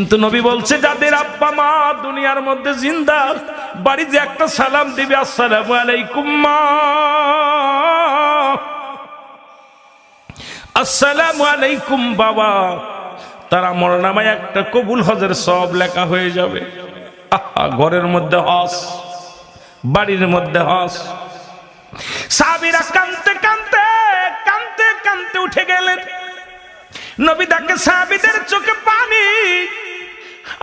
কিন্তু নবী বলছে যাদের আব্বা মা দুনিয়ার মধ্যে জিন্দা, বাড়ি যে একটা সালাম দিবে, আসসালামু আলাইকুম মা, আসসালামু আলাইকুম বাবা, তার আমলনামায় একটা কবুল হজের সওয়াব লেখা হয়ে যাবে। ঘরের মধ্যে হজ, বাড়ির মধ্যে হজ। সাহাবীরা কাঁদতে কাঁদতে কাঁদতে কাঁদতে উঠে গেলেন। নবী ডাকে, সাহাবীদের চোখে পানি।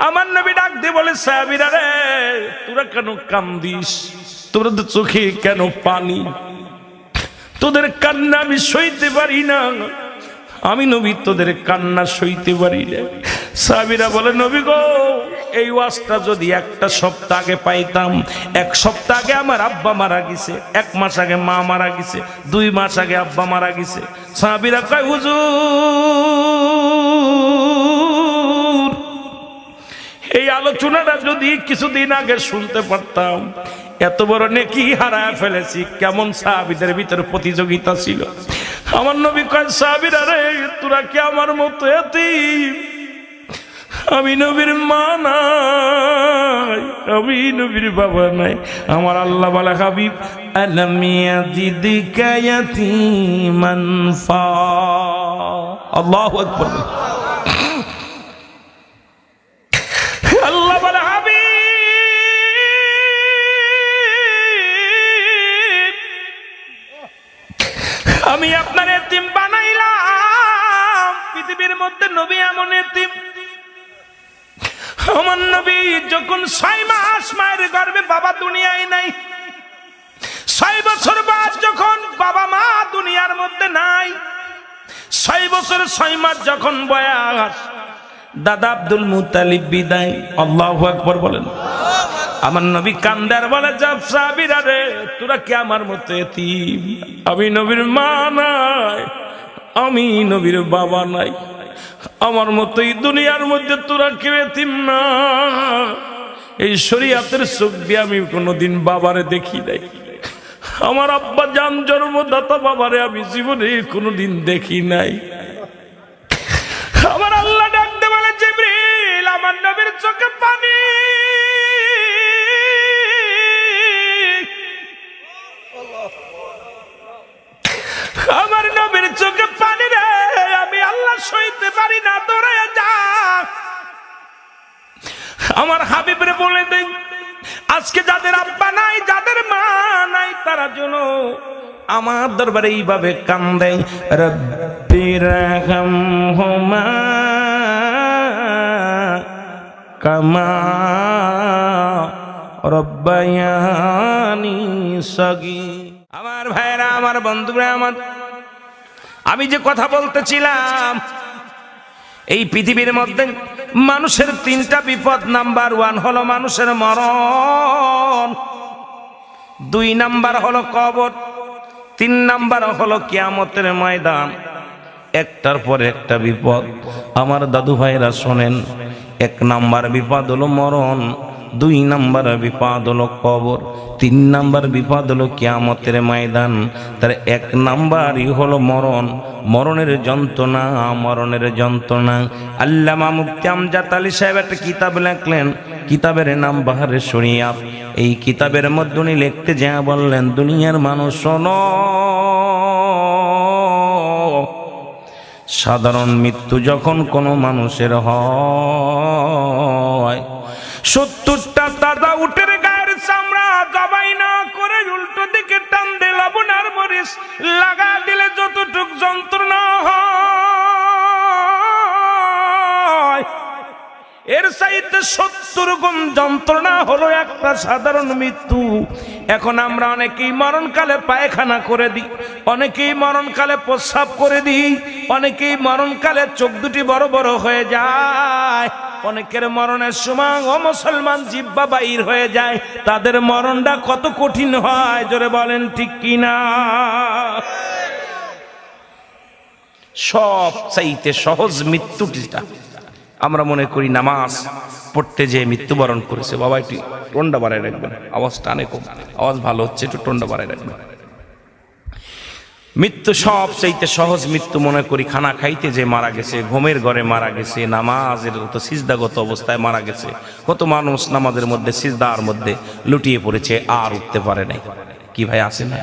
আমার নবী ডাক দিয়ে বলে, সাহাবীরা রে, তোরা কেন কান্দিস? তোদের চোখে কেন পানি? তোদের কান্না আমি সইতে পারি না। আমি নবী তোদের কান্না সইতে পারি না। সাহাবীরা বলে, নবী গো, এই ওয়াজটা যদি একটা সপ্তাহ আগে পাইতাম। এক সপ্তাহ আগে আমার আব্বা মারা গেছে, 1 মাস আগে মা মারা গেছে, 2 মাস আগে আব্বা মারা গেছে। সাহাবীরা কয়, হুজুর, এই আলোচনাটা যদি কিছুদিন আগে শুনতে পারতাম, এত বড় নেকি হারায় ফেলেছি। কেমন সাহাবীদের ভিতরে প্রতিযোগিতা ছিল। আমার নবী কয়, সাহাবীরা রে, তোরা কি আমার মতো এতিম? আমি নবীর মা নাই, আমি নবীর বাবা নাই। আমার আল্লাহ বলে, হাবিব, আলাম ইয়াজিদকা ইয়াতীমান ফা। আল্লাহু আকবার। আল্লাহ বলে, হাবিব, আমি আপনার এতিম বানাইলাম। পৃথিবীর মধ্যে নবী এমন এতিম। আমার নবী যখন 6 মাস মায়ের গর্ভে, বাবা দুনিয়ায় নাই। 6 বছর বাদ যখন বাবা মা দুনিয়ার মধ্যে নাই, 6 বছর 6 মাস যখন বয়স, দাদা আব্দুল মুত্তালিব বিদায়। আল্লাহু আকবার বলেন। আমার নবী কান্দার বলে, সাহাবীরা রে, তোরা কি আমার মতো এতিম? আমি নবীর মা নাই, আমি নবীর বাবা নাই। আমার মতোই দুনিয়ার মধ্যে তোরা কেউ এতিম না। এই শরীয়তের চোখ দিয়ে আমি কোনোদিন বাবারে দেখি নাই। আমার আব্বা জান জন্মদাতা বাবারে আমি জীবনে কোনোদিন দেখি নাই। আমার আল্লাহ ডাকতে বলে, জিবরিল, আমার নবীর চোখে পানি। আমার নবীর চোখে পানি রে, আমি আল্লাহ সইতে পারি না, দৌড়ে যা। আমার হাবিবরে বলে দেন, আজকে যাদের আব্বা নাই, যাদের মা নাই, তারা যেন আমার দরবারে এইভাবে কান্দে, রব্বির রহমহুমা কামা রব্বায়ানি সগীর। আমার ভাইরা, আমার বন্ধুরা, আমার আমি যে কথা বলতেছিলাম, এই পৃথিবীর মধ্যে মানুষের 3টা বিপদ। নাম্বার 1 হলো মানুষের মরণ, 2 নাম্বার হলো কবর, 3 নাম্বার হলো কিয়ামতের ময়দান। একটার পর একটা বিপদ। আমার দাদু ভাইরা শোনেন, 1 নাম্বার বিপদ হলো মরণ, 2 নাম্বার বিপদ হলো কবর, 3 নাম্বার বিপদ হলো কিয়ামতের ময়দান। তার 1 নাম্বারই হলো মরণ। মরণের যন্ত্রণা, মরণের যন্ত্রণা। আল্লামা মুফতি আমজাদ আলী সাহেব একটা কিতাব লিখলেন, কিতাবের নাম বাহারে শরিয়াত। এই কিতাবের মধ্যে উনি লিখতে যা বললেন, দুনিয়ার মানুষ শোনো, সাধারণ মৃত্যু যখন কোনো মানুষের হয়, 70টা তাজা উটের গায়ের চামড়া জবাই না করে উল্টো দিকে টান দিয়ে লবণ আর মরিচ লাগা দিলে যতটুক যন্ত্রণা হয়, এর চাইতে 70 গুণ যন্ত্রণা হলো একটা সাধারণ মৃত্যু। এখন আমরা অনেকেই মরণকালে পায়খানা করে দিই, অনেকেই মরণকালে প্রস্রাব করে দিই, অনেকেই মরণকালে চোখ দুটি বড় বড় হয়ে যায়, অনেকের মরণের সময় অমুসলমান জিহ্বা বাইর হয়ে যায়। তাদের মরণটা কত কঠিন হয়, জোরে বলেন ঠিক কিনা? সব চাইতে সহজ মৃত্যুটা আমরা মনে করি নামাজ পড়তে যে মৃত্যুবরণ করেছে। বাবা একটু টোনটা বাড়ায় রাখবেন, আওয়াজটা অনেক কম, আওয়াজ ভালো হচ্ছে, একটু টোনটা বাড়ায় রাখবেন। মৃত্যু সবচাইতে সহজ মৃত্যু মনে করি খানা খাইতে যে মারা গেছে, ঘুমের ঘরে মারা গেছে, নামাজের তো সিজদাগত অবস্থায় মারা গেছে। কত মানুষ নামাজের মধ্যে সিজদার মধ্যে লুটিয়ে পড়েছে, আর উঠতে পারে নাই। কি ভাই আছে না?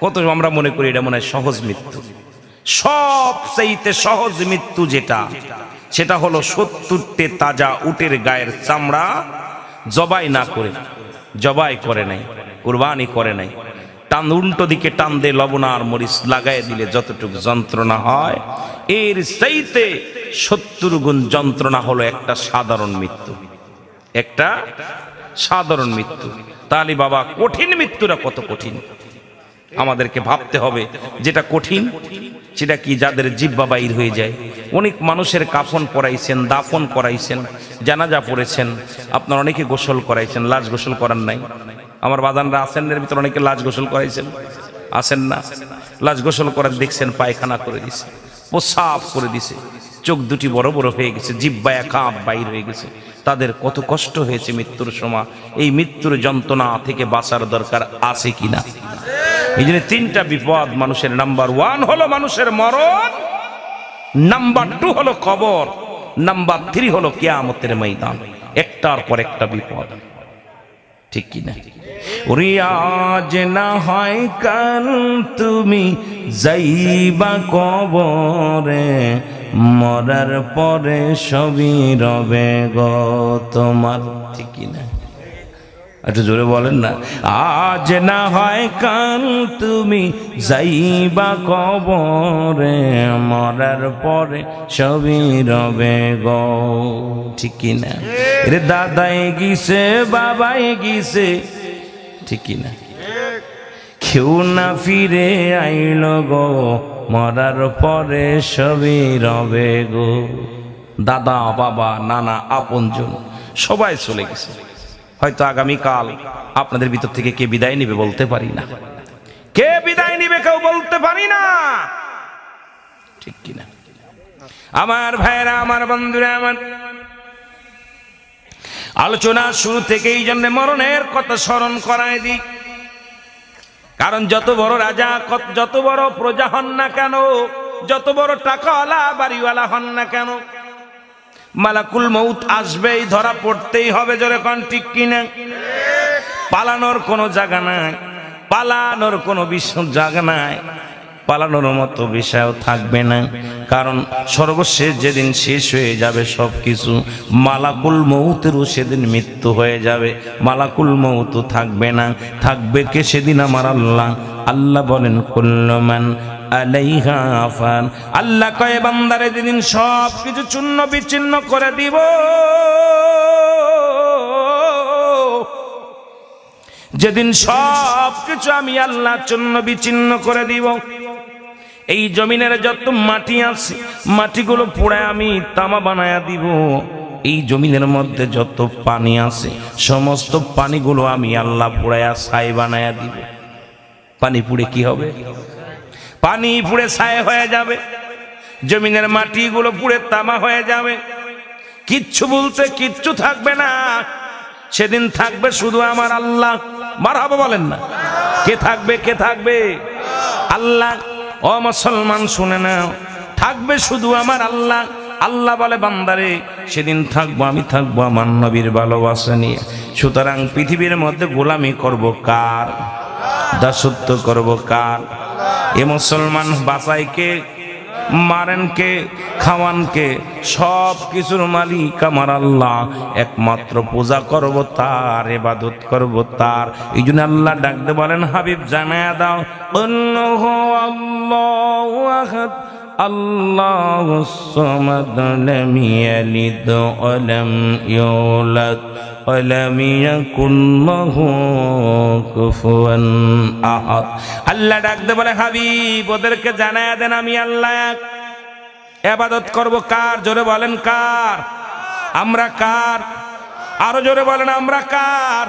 কত আমরা মনে করি এটা মনে হয় সহজ মৃত্যু। সবচাইতে সহজ মৃত্যু যেটা, সেটা হলো 70তে তাজা উটের গায়ের চামড়া জবাই না করে, জবাই করে নাই, কুরবানি করে নাই, টান উল্টো দিকে টান দিয়ে লবণ আর মরিচ লাগাই দিলে যতটুকু যন্ত্রণা হয়, এর চাইতে 70 গুণ যন্ত্রণা হলো একটা সাধারণ মৃত্যু। একটা সাধারণ মৃত্যু। তাহলে বাবা কঠিন মৃত্যুটা কত কঠিন আমাদেরকে ভাবতে হবে। যেটা কঠিন সেটা কি? যাদের জিহ্বা বাইর হয়ে যায়। অনেক মানুষের কাফন পরাইছেন, দাফন করাইছেন, জানাজা পড়েছেন, আপনার অনেকে গোসল করাইছেন, লাশ গোসল করার নাই। আমার বাদানরা আছেন, এর ভিতরে অনেকে লাশ গোসল করাইছেন, আছেন না? লাশ গোসল করার দেখছেন পায়খানা করে দিছে, প্রসাব করে দিছে, চোখ দুটি বড় বড় হয়ে গেছে, জিহ্বা কাঁপ বাইর হয়ে গেছে। তাদের কত কষ্ট হয়েছে মৃত্যুর সময়। এই মৃত্যুর যন্ত্রণা থেকে বাঁচার দরকার আছে কিনা? এই জন্য 3টা বিপদ মানুষের। নাম্বার 1 হলো মানুষের মরণ, নাম্বার 2 হলো কবর, নাম্বার 3 হলো কিয়ামতের ময়দান। একটার পর একটা বিপদ, ঠিক কিনা? রিয়াজ না হয় কাল তুমি যাইবা কবরে, মরার পরে সবই রবে গো তোমার, ঠিক কিনা? একটু জোরে বলেন না। আজ না হয় কাল তুমি যাইবা কবরে, মরার পরে সবই রবে গো, ঠিক কিনা? রে দাদাই গিছে, বাবাই গিছে, ঠিক কিনা? কেউ না ফিরে আইল গো, মরার পরে সবই রবে গো। দাদা, বাবা, নানা, আপনজন সবাই চলে গেছে। হয়তো আগামীকাল আপনাদের ভিতর থেকে কে বিদায় নিবে বলতে পারি না। কে বিদায় নিবে কেউ বলতে পারি না, ঠিক কিনা? আমার ভাইরা, আমার বন্ধুরা, আমার আলোচনা শুরু থেকে এই জন্য মরণের কথা স্মরণ করায় দিই। কারণ যত বড় রাজা, যত বড় প্রজা হন না কেন, যত বড় টাকাওয়ালা বাড়িওয়ালা হন না কেন, মালাকুল মউত আসবেই, ধরা পড়তেই হবে। জোরে কোন ঠিক কিনা? পালানোর কোনো জায়গা নাই, পালানোর কোনো জায়গা নাই, পালানোর মতো বিষয়ও থাকবে না। কারণ সর্বশেষ যেদিন শেষ হয়ে যাবে সবকিছু, মালাকুল মউতেরও সেদিন মৃত্যু হয়ে যাবে, মালাকুল মউত থাকবে না। থাকবে কে সেদিন? আমার আল্লাহ। আল্লাহ বলেন কুল্লু মান আলাইহা ফান। আল্লাহ কয় বান্দারে যেদিন সব কিছু চূর্ণ বিচ্ছিন্ন করে দিব, যেদিন সব কিছু আমি আল্লাহ চূর্ণ বিচ্ছিন্ন করে দিব, এই জমিনের যত মাটি আছে মাটিগুলো পুড়ে আমি তামা বানায়া দিব। এই জমিনের মধ্যে যত পানি আছে সমস্ত পানিগুলো আমি আল্লাহ পুড়ায়া ছাই বানায়া দিব। পানি পুড়ে কি হবে? পানি পুড়ে ছাই হয়ে যাবে, জমিনের মাটিগুলো পুড়ে তামা হয়ে যাবে, কিচ্ছু বলতে কিচ্ছু থাকবে না। সেদিন থাকবে শুধু আমার আল্লাহ। মারহাবা বলেন না। কে থাকবে? কে থাকবে? আল্লাহ। ও মুসলমান শুনে নাও, থাকবে শুধু আমার আল্লাহ। আল্লাহ বলে বান্দারে সেদিন থাকবো, আমি থাকবো আমার নবীর ভালোবাসা নিয়ে। সুতরাং পৃথিবীর মধ্যে গোলামি করব কার? দাসত্ব করব কার? এ মুসলমান বাঁচাই কে, মারেন কে, খাওয়ান কে? সব কিছুর মালিক আমার আল্লাহ। একমাত্র পূজা করব তার, ইবাদত করব তার। এই জন্য আল্লাহ ডাকতে বলেন, হাবিব জানায়া দাও, আল্লাহু আল্লাহু আহাদ আল্লাহুস সামাদ লাম ইয়ালিদ ওয়া লাম ইউলাদ ওয়া লাম ইয়াকুল লাহু কুফুয়ান আহাদ। আল্লাহ ডাকতে বলে, হাবিব ওদেরকে জানায়া দেন আমি আল্লাহ এক। ইবাদত করব কার? জোরে বলেন কার? আমরা কার? আরো জোরে বলেন আমরা কার?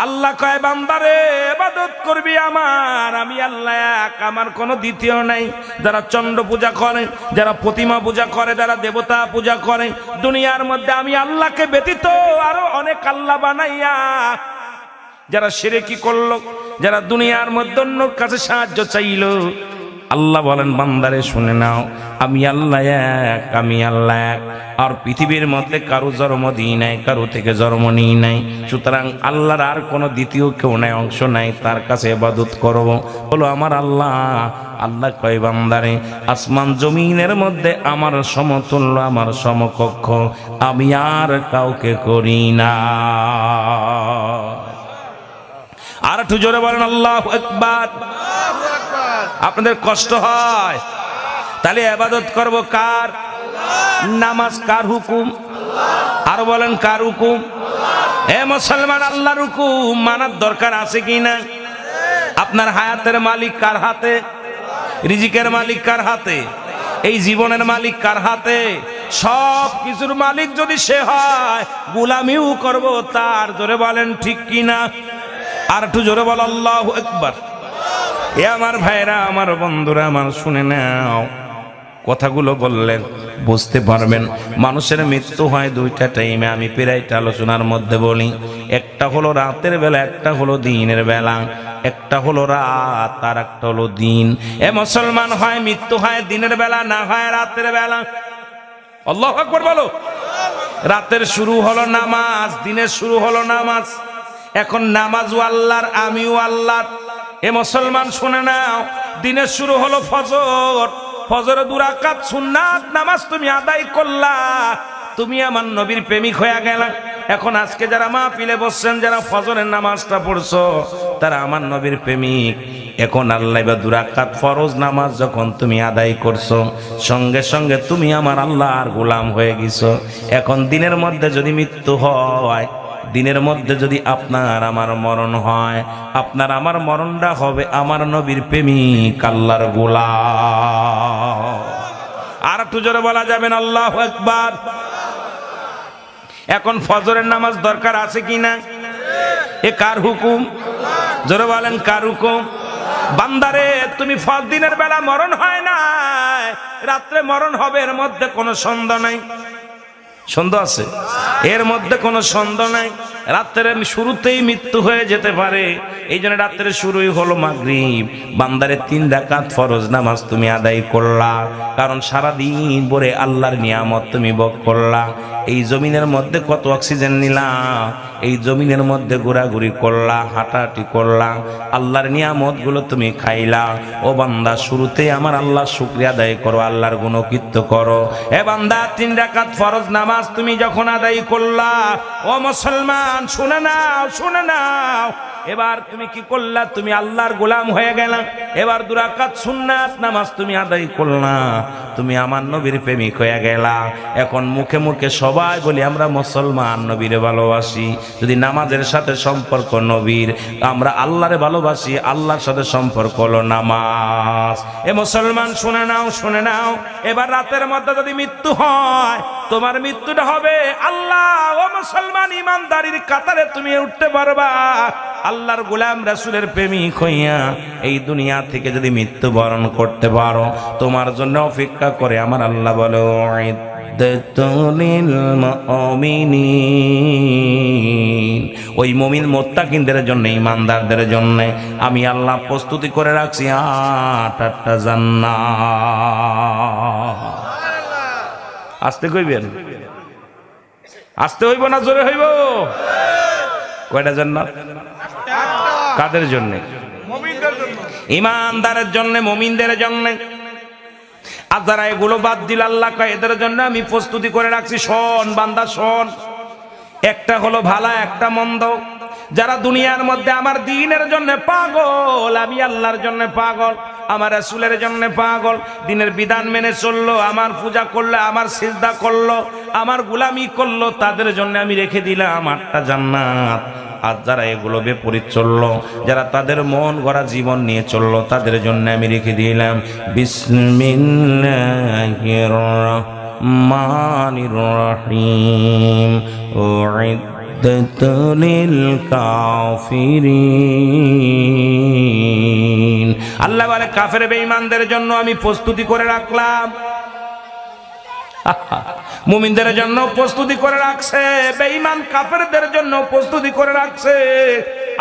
আল্লাহ কয় বান্দারে ইবাদত করবি আমার, আমি আল্লাহ এক, আমার কোনো দ্বিতীয় নাই। যারা চন্দ্র পূজা করে, যারা প্রতিমা পূজা করে, যারা দেবতা পূজা করে, দুনিয়ার মধ্যে আমি আল্লাহকে ব্যতীত আরো অনেক আল্লাহ বানাইয়া যারা শিরকি করলো, যারা দুনিয়ার মধ্যে অন্যর কাছে সাহায্য চাইলো, আল্লাহ বলেন বান্দারে শুনে নাও, আমি আল্লাহ এক, আমি আল্লাহ এক। আর পৃথিবীর মধ্যে কারো জন্ম দিই নাই, কারো থেকে জন্ম নিই নাই, সুতরাং আল্লাহর আর কোনো দ্বিতীয় কেউ নাই, অংশ নাই, তার কাছে ইবাদত করব বলো আমার আল্লাহ। আল্লাহ কয় বান্দারে, আসমান জমিনের মধ্যে আমার সমতুল্য, আমার সমকক্ষ আমি আর কাউকে করি না। আর একটু জোরে বলেন আল্লাহু আকবার। আপনাদের কষ্ট হয়? তাহলে ইবাদত করব কার? নামাজ কার হুকুম? আর বলেন কার হুকুম? এ মুসলমান, আল্লাহর হুকুম মানার দরকার আছে কি না? আপনার হায়াতের মালিক কার হাতে? রিজিকের মালিক কার হাতে? এই জীবনের মালিক কার হাতে? সব কিছুর মালিক যদি সে হয়, গোলামিও করব তার। জোরে বলেন ঠিক কিনা? আর একটু জোরে বল আল্লাহু আকবার। এ আমার ভাইরা, আমার বন্ধুরা, আমার শুনে নাও, কথাগুলো বললে বুঝতে পারবেন। মানুষের মৃত্যু হয় দুইটা টাইমে, আমি প্রায়টা আলোচনার মধ্যে বলি। একটা হলো রাতের বেলা, একটা হলো দিনের বেলা। একটা হলো রাত আর একটা হলো দিন। এ মুসলমান, হয় মৃত্যু হয় দিনের বেলা, না হয় রাতের বেলা। আল্লাহু আকবার বলো। রাতের শুরু হলো নামাজ, দিনের শুরু হলো নামাজ। এখন নামাজও আল্লাহর, আমিও আল্লাহর। এ মুসলমান শুনে নাও, দিনের শুরু হলো ফজর। ফজরে 2 রাকাত সুন্নাত নামাজ তুমি আদায় করলা, তুমি আমার নবীর প্রেমিক হয়ে গেলা। এখন আজকে যারা মাহফিলে বসছেন, যারা ফজরের নামাজটা পড়ছো, তারা আমার নবীর প্রেমিক। এখন আল্লাহ 2 রাকাত ফরজ নামাজ যখন তুমি আদায় করছো, সঙ্গে সঙ্গে তুমি আমার আল্লাহর গোলাম হয়ে গেছো। এখন দিনের মধ্যে যদি মৃত্যু হয়, দিনের মধ্যে যদি আপনার আমার মরণ হয়, আপনার আমার মরণটা হবে আমার নবীর প্রেমিক, আল্লাহর গোলাম। আর একটু জোরে বলা যাবেন আল্লাহু আকবার। এখন ফজরের নামাজ দরকার আছে কি না? এ কার হুকুম? জোরে বলেন কার হুকুম? বান্দারে, তুমি দিনের বেলা মরণ হয় না, রাত্রে মরণ হবে, এর মধ্যে কোনো সন্দেহ নাই। সন্দেহ আছে? এর মধ্যে কোনো সন্দেহ নাই। রাত্রের শুরুতেই মৃত্যু হয়ে যেতে পারে। এই জন্য রাত্রের শুরুই হলো মাগরিব। বান্দারে 3 রাকাত ফরজ নামাজ তুমি আদায় করলা, কারণ সারাদিন ভরে আল্লাহর নিয়ামত তুমি ভোগ করলা। এই জমিনের মধ্যে কত অক্সিজেন নিলা, এই জমিনের মধ্যে ঘোরাঘুরি করলা, হাঁটাহাঁটি করলা, আল্লাহর নিয়ামত গুলো তুমি খাইলা। ও বান্দা, শুরুতেই আমার আল্লাহর শুকরিয়া আদায় করো, আল্লাহর গুণকীর্ত করো। এ বান্দা, 3 রাকাত ফরজ নামাজ তুমি যখন আদায় করলা, ও মুসলমান শুনে নাও, শুনে নাও, এবার তুমি কি করলা? তুমি আল্লাহর গোলাম হয়ে গেলা। এবার 2 রাকাত সুন্নাত নামাজ তুমি আদায় করলা, তুমি আমার নবীর প্রেমিক হয়ে গেলা। এখন মুখে মুখে সবাই বলি আমরা মুসলমান, নবীরে ভালোবাসি। যদি নামাজের সাথে সম্পর্ক নবীর, আমরা আল্লাহরে ভালোবাসি, আল্লাহর সাথে সম্পর্ক হলো নামাজ। এ মুসলমান শুনে নাও, শুনে নাও, এবার রাতের মধ্যে যদি মৃত্যু হয়, তোমার মৃত্যুটা হবে আল্লাহ। ও মুসলমান, ইমানদারির কাতারে তুমি উঠতে পারবা। আল্লাহর গোলাম রাসূলের প্রেমিক হইয়া এই দুনিয়া থেকে যদি মৃত্যুবরণ করতে পারো, তোমার জন্য অপেক্ষা করে আমার আল্লাহ বলে, ওই মুমিন মুত্তাকিনদের জন্য, ইমানদারদের জন্য আমি আল্লাহ প্রস্তুতি করে রাখছি 8টা জান্নাত। আসতে কইবেন? আসতে হইব না জোরে হইব? কয়টা জান্নাত? কাদের জন্য? ইমানদারের জন্য, মুমিনদের জন্য। আর যারা এগুলো বাদ দিল, আল্লাহ কয় এদের জন্য আমি প্রস্তুতি করে রাখছি। শোন বান্দা, শোন, একটা হলো ভালা, একটা মন্দ। যারা দুনিয়ার মধ্যে আমার দ্বীনের জন্য পাগল, আমি আল্লাহর জন্য পাগল, আমার রাসূলের জন্য পাগল, দ্বীনের বিধান মেনে চললো, আমার পূজা করলো, আমার সিজদা করলো, আমার গোলামি করলো, তাদের জন্য আমি রেখে দিলাম 8টা জান্নাত। আর যারা এগুলো বিপরীত চললো, যারা তাদের মন গড়া জীবন নিয়ে চললো, তাদের জন্য আমি রেখে দিলাম বিসমিল্লাহির রহমানির রহিম উইদ্দাতুল কাফিরিন। আল্লাহ বলে, কাফের বেঈমানদের জন্য আমি প্রস্তুতি করে রাখলাম। মুমিনদের জন্য প্রস্তুতি করে রাখছে, বেঈমান কাফেরদের জন্য প্রস্তুতি করে রাখছে।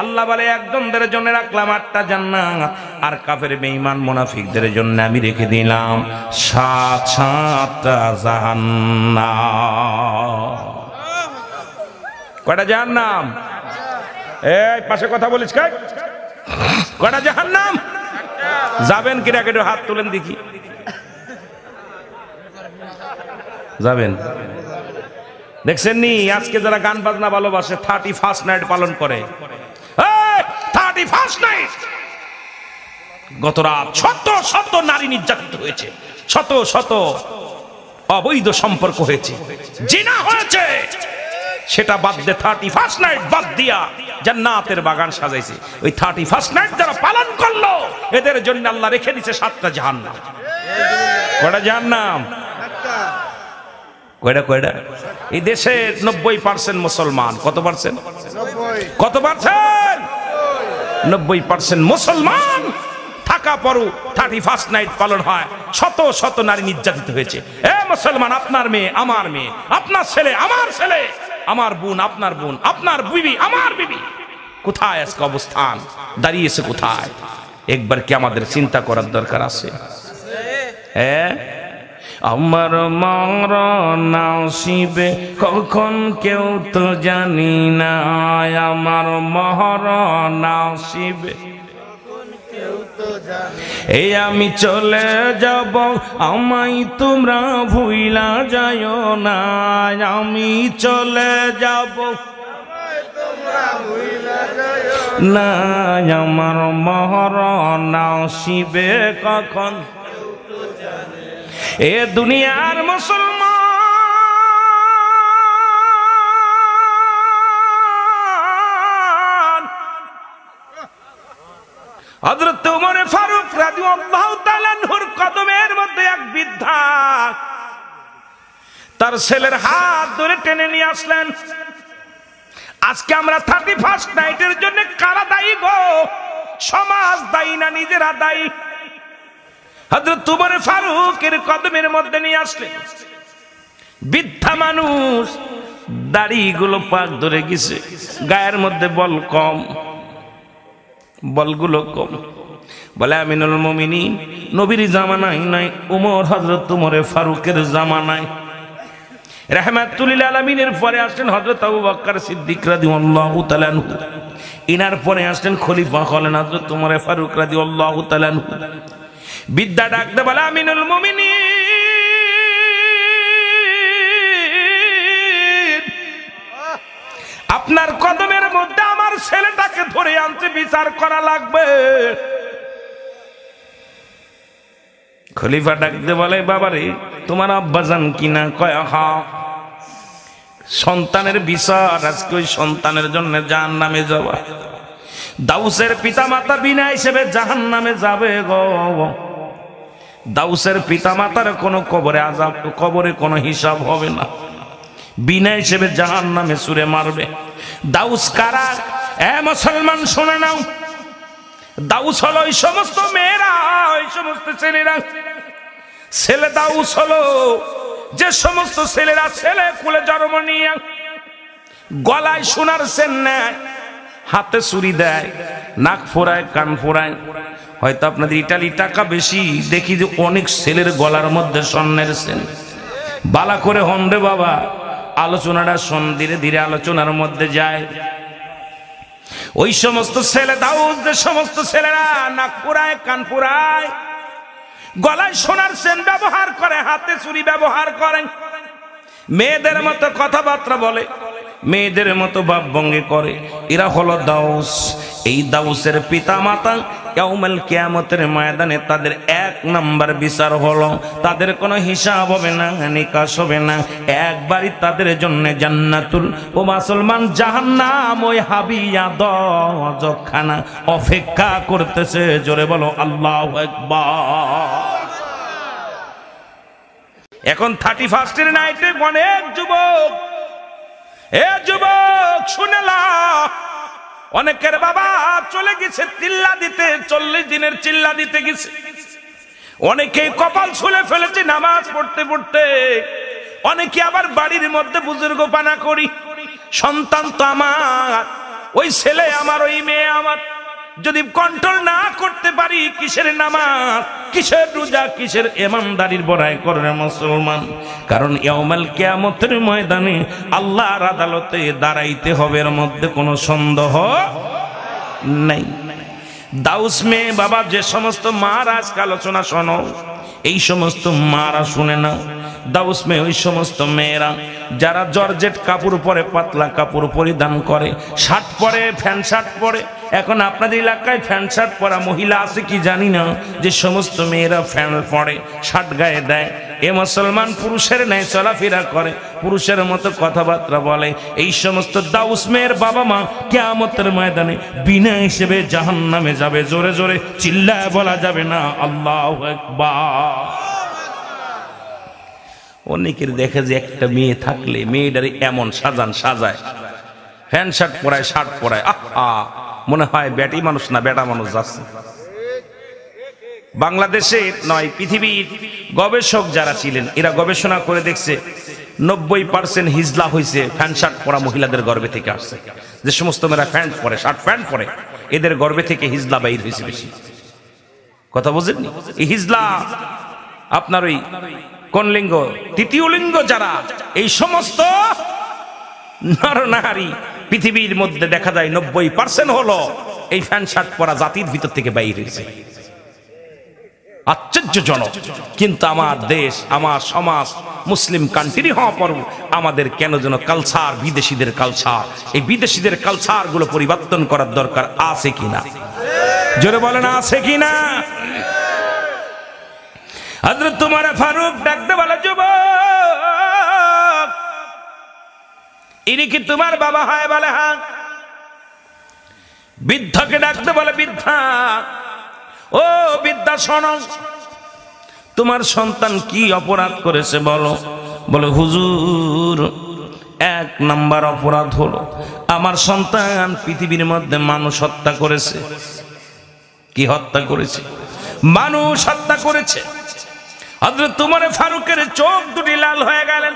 আল্লাহ বলে একজনদের জন্য রাখলাম 8টা জান্নাত, আর কাফের বেঈমান মুনাফিকদের জন্য আমি রেখে দিলাম 7টা জাহান্নাম। কয়টা জাহান্নাম? এই পাশে কথা বলিস কাই? কয়টা জাহান্নাম? যাবেন কিনা একটু হাত তুলেন দেখি। যাবেন? দেখছেন নি আজকে যারা গান বাজনা ভালোবাসে 31st নাইট পালন করে। 31st নাইট গত রাত শত শত নারী নির্যাতিত হয়েছে, শত শত অবৈধ সম্পর্ক হয়েছে, জিনা হয়েছে। সেটা বাদ দিয়ে 31st নাইট বাদ দিয়া জান্নাতের বাগান সাজাইছে। ওই 31st নাইট যারা পালন করলো এদের জন্য আল্লাহ রেখে দিয়েছে 7টা জাহান্নাম। কয়টা জাহান্নাম? কয়টা কয়টা? এই দেশে 90% মুসলমান। কত পার্সেন্ট? কত পার্সেন্ট? 90% মুসলমান থাকা পরও 31st নাইট পালন হয়। শত শত নারী নির্যাতিত হয়েছে। এ মুসলমান, আপনার মেয়ে আমার মেয়ে, আপনার ছেলে আমার ছেলে, আমার বোন আপনার বোন, আপনার বিবি আমার বিবি, কোথায় আজকে অবস্থান দাঁড়িয়েছে কোথায়? একবার কি আমাদের চিন্তা করার দরকার আছে? হ্যাঁ, আমার মরণ নসিবে কখন কেউ তো জানি না, আমার মরণ নসিবে এই আমি চলে যাব, আমায় তোমরা ভুইলা যাইও না, আমি চলে যাব না, আমার মরণ নসিবে কখন এ দুনিয়ার মুসলমান। হযরত ওমর ফারুক রাদিয়াল্লাহু তাআলা আনহুর কদমের মধ্যে এক বৃদ্ধা তার ছেলের হাত ধরে টেনে নিয়ে আসলেন। আজকে আমরা 31st নাইটের জন্য কারা দায়ী গো? সমাজ দায়ী না নিজেরা দায়ী? হযরত ওমর ফারুকের কদমের মধ্যে নিয়ে আসলেন। বৃদ্ধা মানুষ, দাড়িগুলো পাক ধরে গেছে, গায়ের মধ্যে বল কম, বলগুলো কম। বলে আমিনুল মুমিনিন নবীর জামানায় নাই, ওমর হযরত ওমর ফারুকের জামানায়। রাহমাতুল লিল আলামিনের পরে আসলেন হযরত আবু বকর সিদ্দিক রাদিয়াল্লাহু তাআলা আনহু, ইনার পরে আসলেন খলিফা হলেন হযরত ওমর ফারুক রাদিয়াল্লাহু তাআলা আনহু। বিদ্যা ডাকতে বলে আমিনুল মুমিনিন, আপনার কদমের মধ্যে আমার ছেলেটাকে ধরে আনতে বিচার করা লাগবে। খলিফা ডাকতে বলে বাবারে তোমার আব্বাজান কিনা? কয় হা, সন্তানের বিচার আজকে ওই সন্তানের জন্য জাহান্নামে যাওয়া। দাউসের পিতা মাতা বিনা হিসেবে জাহান্নামে যাবে গো। দাউসের পিতা মাতার কোনো কবরে আযাব, কবরে কোনো হিসাব হবে না, বিনা হিসেবে জাহান্নামে ছুঁড়ে মারবে। দাউস কারা? এ মুসলমান শুনে নাও, দাউস হলো ওই সমস্ত মেয়েরা, ওই সমস্ত ছেলেরা। ছেলে দাউস হলো যে সমস্ত ছেলেরা ছেলে কুলে জন্ম নিয়ে গলায় সোনার চেন নেয়, হাতে চুরি দেয়, নাক ফোড়ায়, কান ফোড়ায়। হয়তো আপনাদের ইটালি টাকা বেশি, দেখি যে অনেক ছেলের গলার মধ্যে স্বর্ণের চেন। বালা করে হন রে বাবা, আলোচনাটা শোন, ধীরে ধীরে আলোচনার মধ্যে যায়। ওই সমস্ত ছেলে দাউস, যে সমস্ত ছেলেরা নাক ফোড়ায়, কান ফোড়ায়, গলায় সোনার চেন ব্যবহার করে, হাতে চুরি ব্যবহার করেন, মেয়েদের মতো কথাবার্তা বলে, মেয়েদের মতো ভাব ভঙ্গি করে, এরা হলো দাউস। এই দাউসের পিতা মাতা ইয়াউমুল কিয়ামতের ময়দানে তাদের 1 নাম্বার বিচার হলো তাদের কোনো হিসাব হবে না, নিকাশ হবে না, একবারই তাদের জন্য জান্নাতুল ও মুসলমান জাহান্নাম ওই হাবিয়া দজখানা অপেক্ষা করতেছে। জোরে বলো আল্লাহু আকবার। এখন 31st নাইটে অনেক যুবক, এ যুবক শুনে নাও, অনেকের বাবা চলে গেছে চিল্লা দিতে, 40 দিনের চিল্লা দিতে গেছে। অনেকেই কপাল ছুলে ফেলেছে নামাজ পড়তে পড়তে। অনেকে আবার বাড়ির মধ্যে বুজুর্গ পানা করি, সন্তান তো আমার, ওই ছেলে আমার, ওই মেয়ে আমার যদি কন্ট্রোল না করতে পারি, কিসের নামাজ, কিসের রোজা, কিসের ইমানদারির বড়াই করে মুসলমান? কারণ ইয়াউমাল কিয়ামতের ময়দানে আল্লাহর আদালতে দাঁড়াইতে হবে, এর মধ্যে কোনো সন্দেহ নাই। দাউস মেয়ে বাবা, যে সমস্ত মার আজকে আলোচনা শোনো, এই সমস্ত মারা শুনে না। দাউস মেয়ে ওই সমস্ত মেয়েরা যারা জর্জেট কাপড় পরে, পাতলা কাপড় পরিধান করে, শার্ট পরে, প্যান্ট শার্ট পরে। এখন আপনাদের এলাকায় প্যান্ট শার্ট পরা মহিলা আছে কি জানি না, যে সমস্ত মেয়েরা প্যান্ট পরে, শার্ট গায়ে দেয়। এ মুসলমান পুরুষের ন্যায় চলাফেরা করে, পুরুষের মতো কথাবার্তা বলে। এই সমস্ত দাউস মেয়ের বাবা মা কিয়ামতের ময়দানে বিনা হিসেবে জাহান্নামে যাবে। জোরে জোরে চিল্লায় বলা যাবে না আল্লাহু আকবার। অনেকের দেখে যে একটা মেয়ে থাকলে মেয়েটারে এমন সাজায়, প্যান্ট শার্ট পরায়, শার্ট পরায়, মনে হয় বেটি মানুষ না বেটা মানুষ যাচ্ছে। বাংলাদেশের নয়, পৃথিবীর গবেষক যারা ছিলেন, এরা গবেষণা করে দেখছে 90% হিজলা হয়েছে প্যান্ট শার্ট পরা মহিলাদের গর্ভে থেকে আসছে। যে সমস্ত মেয়েরা প্যান্ট পরে, শার্ট প্যান্ট পরে, এদের গর্ভে থেকে হিজলা বাইর হয়েছে বেশি। কথা বুঝেননি? এই হিজলা আপনার ওই কোন লিঙ্গ, তৃতীয় লিঙ্গ যারা, এই সমস্ত নর নারী পৃথিবীর মধ্যে দেখা যায় 90% হলো এই প্যান্ট শার্ট পরা জাতির ভিতর থেকে বাইর হয়েছে। আশ্চর্যজনক। কিন্তু আমার দেশ, আমার সমাজ, মুসলিম কান্ট্রি হওয়া পর আমাদের কেন যেন কালচার, বিদেশিদের কালচার, এই বিদেশিদের কালচার গুলো পরিবর্তন করার দরকার আছে কিনা? জোরে বলেন আছে কিনা? হযরত ওমর ফারুক ডাকতে বলে, যুবক, ইনি কি তোমার বাবা হয়? বলে হ্যাঁ। বৃদ্ধকে ডাকতে বলে, বৃদ্ধা, ও বৃদ্ধা শোনো, তোমার সন্তান কি অপরাধ করেছে বলো। বলে, হুজুর, 1 নাম্বার অপরাধ হলো আমার সন্তান পৃথিবীর মধ্যে মানুষ হত্যা করেছে। কি হত্যা করেছে? মানুষ হত্যা করেছে। হযরত ওমর ফারুকের চোখ দুটি লাল হয়ে গেলেন।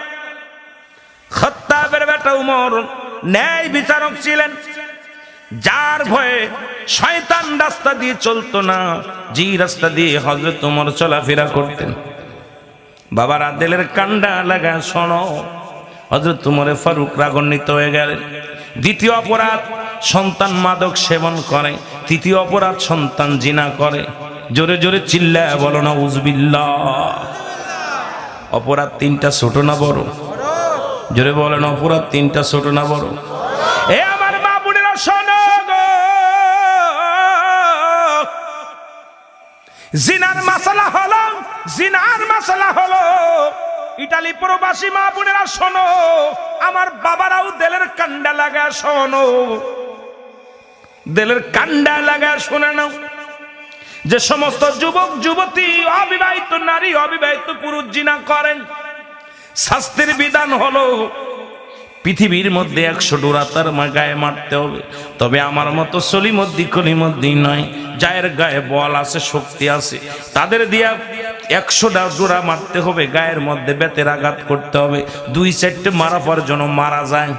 খাত্তাবের বেটা ওমর ন্যায় বিচারক ছিলেন, যার ভয়ে শয়তান রাস্তা দিয়ে চলতো না, যে রাস্তা দিয়ে হযরত ওমর চলাফেরা করতেন। বাবার আদেলের কান্ডা লাগা শোনো, হযরত ওমর ফারুক রাগান্বিত হয়ে গেলেন। দ্বিতীয় অপরাধ, সন্তান মাদক সেবন করে। তৃতীয় অপরাধ, সন্তান জিনা করে। জোরে জোরে চিল্লায় বলো না উযবিল্লাহ। অপরাধ 3টা, ছোট না বড়? জোরে বলেন, অপরাধ 3টা, ছোট না বড়? এ আমার মা বোনেরা শোনো গো, জিনার মাসালা হলো ইটালি প্রবাসী মা বোনেরা শোনো, আমার বাবারাও দেলের কান্ডা লাগা শোনো, দেলের কান্ডা লাগা শোনে নাও। যে সমস্ত যুবক যুবতী, অবিবাহিত নারী, অবিবাহিত পুরুষ জিনা করেন, শাস্তির বিধান হলো পৃথিবীর মধ্যে 100 ডোরা তার গায়ে মারতে হবে। তবে আমার মতো সলিমদ্দি কলিমদ্দি নয়, যায়ের গায়ে বল আছে, শক্তি আছে, তাদের দিয়া 100টা ডোরা মারতে হবে, গায়ের মধ্যে বেতের আঘাত করতে হবে। 2-4টে মারা পর যেন মারা যায়,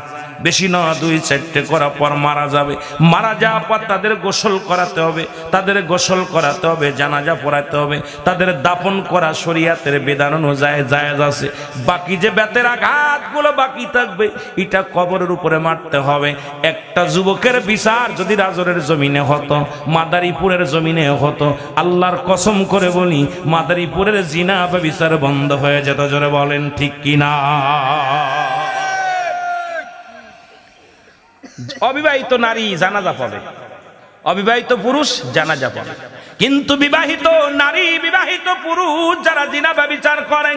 বেশি না 2-4টে করার পর মারা যাবে। মারা যাওয়ার পর তাদের গোসল করাতে হবে, তাদের গোসল করাতে হবে, জানাজা পড়াতে হবে, তাদের দাফন করা শরীয়তের বিধান অনুযায়ী জায়েজ আছে। বাকি যে বেতের আঘাতগুলো বাকি থাকবে, এটা কবরের উপরে মারতে হবে। একটা যুবকের বিচার যদি রাজরের জমিনে হতো, মাদারীপুরের জমিনে হতো, আল্লাহর কসম করে বলি, মাদারীপুরের জিনা বা বিচার বন্ধ হয়ে যেত। জোরে বলেন ঠিক কিনা? অবিবাহিত নারী জানাজা পড়ে, অবিবাহিত পুরুষ জানাজা পড়ে, কিন্তু বিবাহিত নারী, বিবাহিত পুরুষ যারা জিনা ব্যভিচার করে,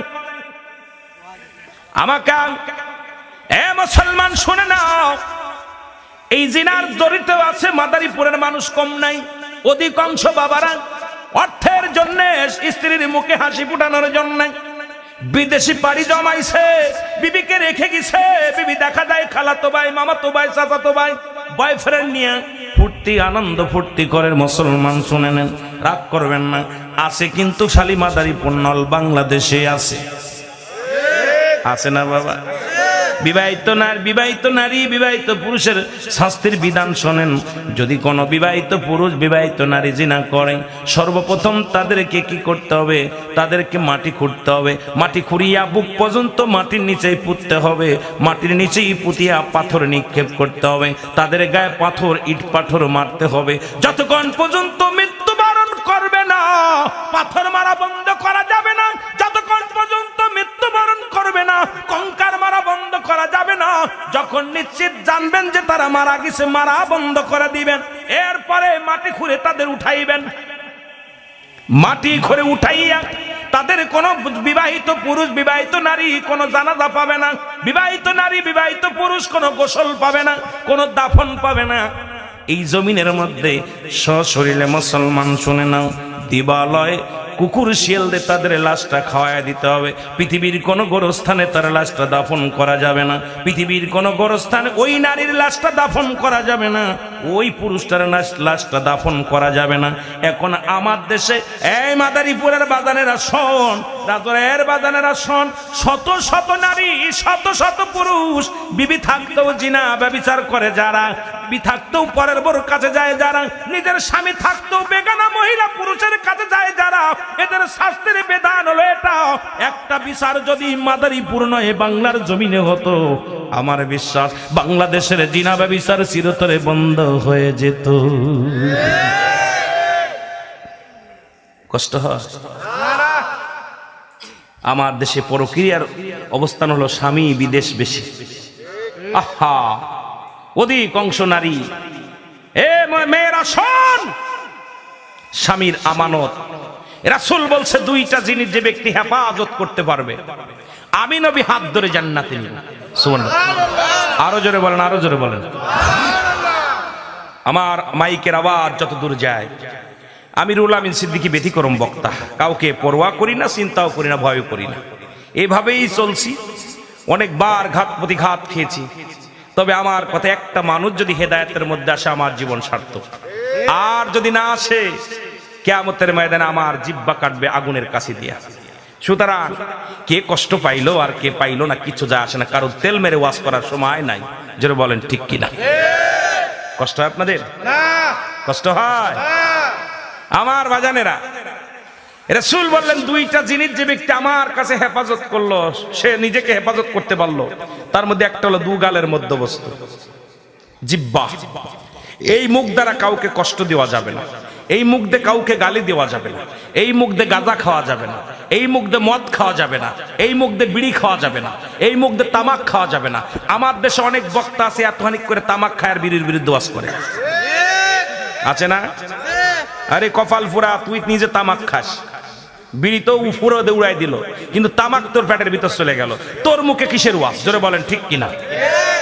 আমাকে এ মুসলমান শুনে নাও, এই জিনার জড়িত আছে মাদারীপুরের মানুষ কম নাই। অধিকাংশ বাবারা অর্থের জন্য, স্ত্রীর মুখে হাসি ফুটানোর জন্য বিদেশি পাড়ি জমাইছে, বিবিকে রেখে গেছে। বিবি দেখা যায় খালাতো ভাই, মামাতো ভাই, চাচাতো ভাই, বয়ফ্রেন্ড নিয়ে ফুর্তি, আনন্দ ফুর্তি করে। মুসলমান শুনে নেন, রাগ করবেন না, আছে কিন্তু শালী মাদারীপুর নল বাংলাদেশে আছে, আছে না বাবা? বিবাহিত নারী বিবাহিত পুরুষের শাস্তির বিধান শোনেন। যদি কোনো বিবাহিত পুরুষ বিবাহিত নারী জিনা করে, সর্বপ্রথম তাদেরকে কি করতে হবে? তাদেরকে মাটি খুঁড়তে হবে। মাটি খুঁড়িয়া বুক পর্যন্ত মাটির নিচেই পুঁততে হবে। মাটির নিচেই পুঁতিয়া পাথর নিক্ষেপ করতে হবে। তাদের গায়ে পাথর, ইট পাথর মারতে হবে। যতক্ষণ পর্যন্ত মৃত্যুবরণ করবে না, পাথর মারা বন্ধ করা যাবে না। যতক্ষণ পর্যন্ত মৃত্যুবরণ করবে না, কঙ্কার মারা বন্ধ করা যাবে না। যখন নিশ্চিত জানবেন যে তারা মারা গেছে, মারা বন্ধ করে দিবেন। এরপরে মাটি খুঁড়ে তাদের উঠাইবেন। মাটি খুঁড়ে উঠাইয়া তাদের কোন বিবাহিত পুরুষ বিবাহিত নারী কোন জানাজা পাবে না। বিবাহিত নারী বিবাহিত পুরুষ কোন গোসল পাবে না, কোন দাফন পাবে না। এই জমিনের মধ্যে সশরীরে মুসলমান শুনে নাও, দিবালয় কুকুর শিয়ালদের তাদের লাশটা খাওয়ায় দিতে হবে। পৃথিবীর কোন গোরস্থানে তার লাশটা দাফন করা যাবে না। পৃথিবীর কোন গোরস্থানে ওই নারীর লাশটা দাফন করা যাবে না, ওই পুরুষটার লাশটা দাফন করা যাবে না। এখন আমার দেশে এই মাদারীপুরের বাজানেরা শোন, রাজরের বাজানেরা শোন, শত শত নারী শত শত পুরুষ বিবি থাকতেও জিনা ব্যভিচার করে যারা, বিবি থাকতেও পরের বর কাছে যায় যারা, নিজের স্বামী থাকতেও বেগানা মহিলা পুরুষের কাছে যায় যারা, এদের শাস্তির বিধান হলো এটা। একটা বিচার যদি মাদারীপুর নয় বাংলার জমিনে হতো, আমার বিশ্বাস বাংলাদেশের জিনা ব্যভিচার চিরতরে বন্ধ হয়ে যেত। কষ্ট হয়? আমার দেশে পরকীয়ার অবস্থান হলো স্বামী বিদেশ বেশি। আহা, অধিকাংশ নারী, এ মেয়েরা শোন, স্বামীর আমানত। রাসূল বলছে দুইটা জিনিস যে ব্যক্তি হেফাজত করতে পারবে, আমি নবী হাত ধরে জান্নাতে নিব। সুবহানাল্লাহ। আরো জোরে বলেন, আরো জোরে বলেন। আমার মাইকের আওয়াজ যত দূর যায়, আমিরুল আমিন সিদ্দিকী ব্যতিক্রম বক্তা। কাউকে পরোয়া করি না, চিন্তাও করি না, ভয়ও করি না। এভাবেই চলছি। অনেকবার ঘাত প্রতিঘাত খেয়েছি। তবে আমার কথা, একটা মানুষ যদি হেদায়েতের মধ্যে আসে আমার জীবন সার্থক। আর যদি না আসে, কিয়ামতের ময়দানে আমার জিহ্বা কাটবে আগুনের কাছে দিয়া। সুতরাং কে কষ্ট পাইলো আর কে পাইলো না কিছু যায় আসে না। কারো তেল মেরে ওয়াজ করার সময় নাই। যারা বলেন ঠিক কিনা? কষ্ট হয় আপনাদের? কষ্ট হয়? আমার বাজানেরা, রাসূল বললেন দুইটা জিনিস যে ব্যক্তি আমার কাছে হেফাজত করলো, সে নিজেকে হেফাজত করতে পারলো। তার মধ্যে একটা হলো দুগালের মধ্যবস্তু, জিহ্বা। এই মুখ দ্বারা কাউকে কষ্ট দেওয়া যাবে না। এই মুখ দিয়ে কাউকে গালি দেওয়া যাবে না। এই মুখ দিয়ে গাঁজা খাওয়া যাবে না। এই মুখ দিয়ে মদ খাওয়া যাবে না। এই মুখ দিয়ে বিড়ি খাওয়া যাবে না। এই মুখ দিয়ে তামাক খাওয়া যাবে না। আমার দেশে অনেক বক্তা আছে এতখানিক করে তামাক খায় আর বিড়ির বিরুদ্ধে ওয়াজ করে, আছে না? আরে কপাল ফুরা, তুই নিজে তামাক খাস, বিড়ি তো উপরে উড়াই দিল, কিন্তু তামাক তোর পেটের ভিতর চলে গেল। তোর মুখে কিসের ওয়াজ? জোরে বলেন ঠিক কিনা?